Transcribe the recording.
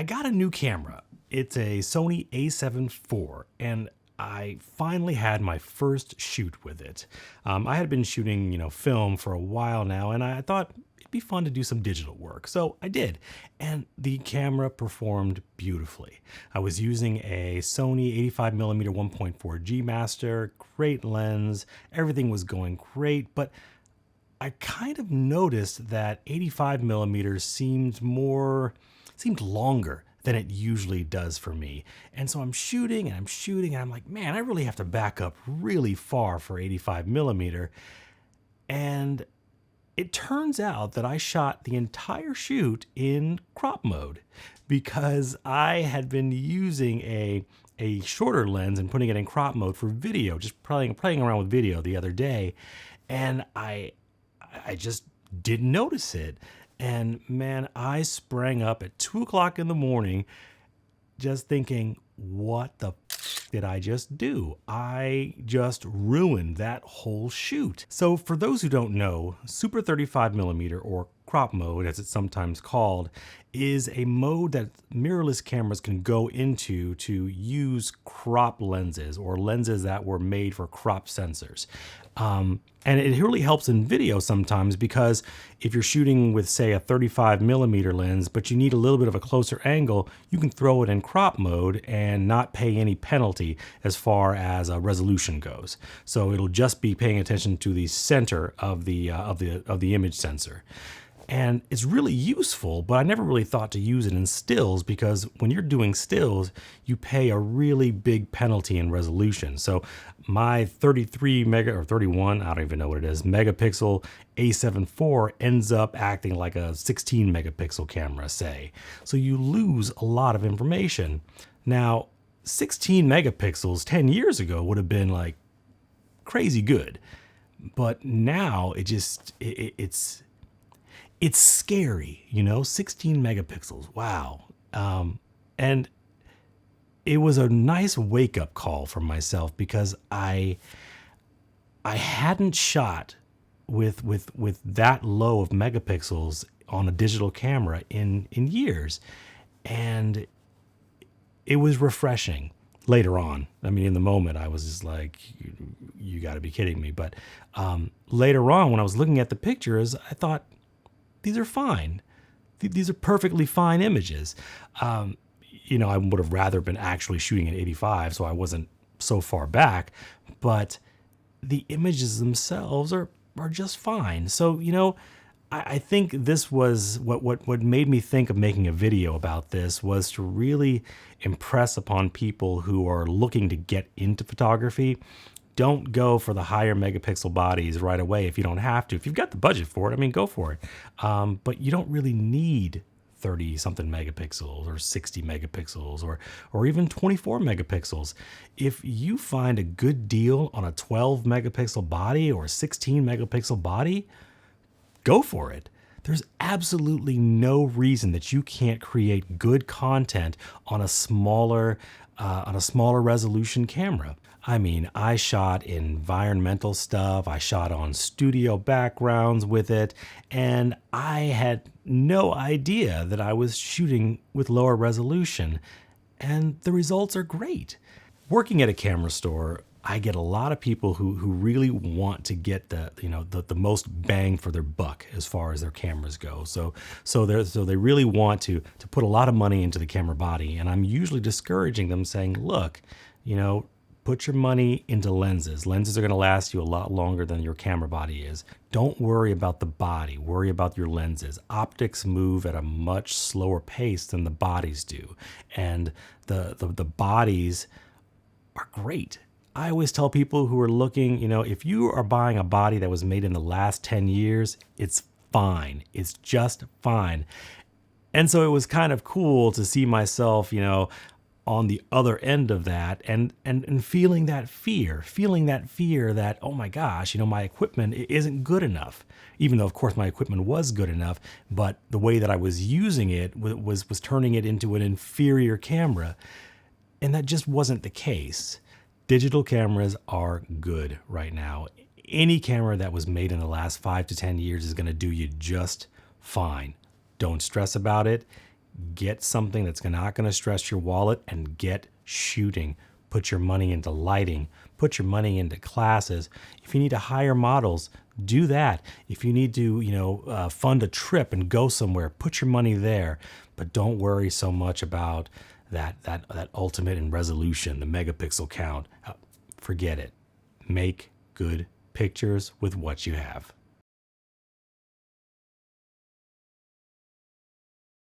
I got a new camera. It's a Sony A7 IV, and I finally had my first shoot with it. I had been shooting, film for a while now, and I thought it'd be fun to do some digital work. So I did, and the camera performed beautifully. I was using a Sony 85mm 1.4G Master, great lens, everything was going great, but I kind of noticed that 85 millimeters seemed longer than it usually does for me. And so I'm shooting and I'm like, man, I really have to back up really far for 85 millimeter. And it turns out that I shot the entire shoot in crop mode because I had been using a shorter lens and putting it in crop mode for video, just playing around with video the other day. And I just didn't notice it. And man, I sprang up at 2 o'clock in the morning just thinking, what the did I just do? I just ruined that whole shoot. So for those who don't know, Super 35 millimeter or crop mode, as it's sometimes called, is a mode that mirrorless cameras can go into to use crop lenses or lenses that were made for crop sensors. And it really helps in video sometimes because if you're shooting with, say, a 35 millimeter lens, but you need a little bit of a closer angle, you can throw it in crop mode and not pay any penalty as far as resolution goes. So it'll just be paying attention to the center of the image sensor. And it's really useful, but I never really thought to use it in stills because when you're doing stills, you pay a really big penalty in resolution. So my 31, I don't even know what it is, megapixel A7 IV ends up acting like a 16 megapixel camera, say. So you lose a lot of information. Now, 16 megapixels 10 years ago would have been like crazy good. But now it's scary, 16 megapixels. Wow. And it was a nice wake-up call for myself because I hadn't shot with that low of megapixels on a digital camera in years. And it was refreshing later on. I mean, in the moment, I was just like, you got to be kidding me. But later on, when I was looking at the pictures, I thought, these are fine. These are perfectly fine images. I would have rather been actually shooting at 85, so I wasn't so far back. But the images themselves are just fine. So, I think this was what made me think of making a video about this was to really impress upon people who are looking to get into photography. Don't go for the higher megapixel bodies right away if you don't have to. If you've got the budget for it, go for it. But you don't really need 30 something megapixels or 60 megapixels or even 24 megapixels. If you find a good deal on a 12 megapixel body or a 16 megapixel body, go for it. There's absolutely no reason that you can't create good content on a smaller resolution camera. I shot environmental stuff, I shot on studio backgrounds with it, and I had no idea that I was shooting with lower resolution, and the results are great. Working at a camera store, I get a lot of people who really want to get the most bang for their buck as far as their cameras go. So they really want to put a lot of money into the camera body, and I'm usually discouraging them, saying, look, put your money into lenses. Lenses are going to last you a lot longer than your camera body is. Don't worry about the body. Worry about your lenses. Optics move at a much slower pace than the bodies do, and the bodies are great. I always tell people who are looking, if you are buying a body that was made in the last 10 years, it's fine. It's just fine. And so it was kind of cool to see myself, on the other end of that and feeling that fear that, oh my gosh, my equipment isn't good enough. Even though, of course, my equipment was good enough, but the way that I was using it was turning it into an inferior camera. And that just wasn't the case. Digital cameras are good right now. Any camera that was made in the last 5 to 10 years is going to do you just fine. Don't stress about it. Get something that's not going to stress your wallet and get shooting. Put your money into lighting. Put your money into classes. If you need to hire models, do that. If you need to, fund a trip and go somewhere, put your money there. But don't worry so much about that ultimate in resolution, the megapixel count. Forget it. Make good pictures with what you have.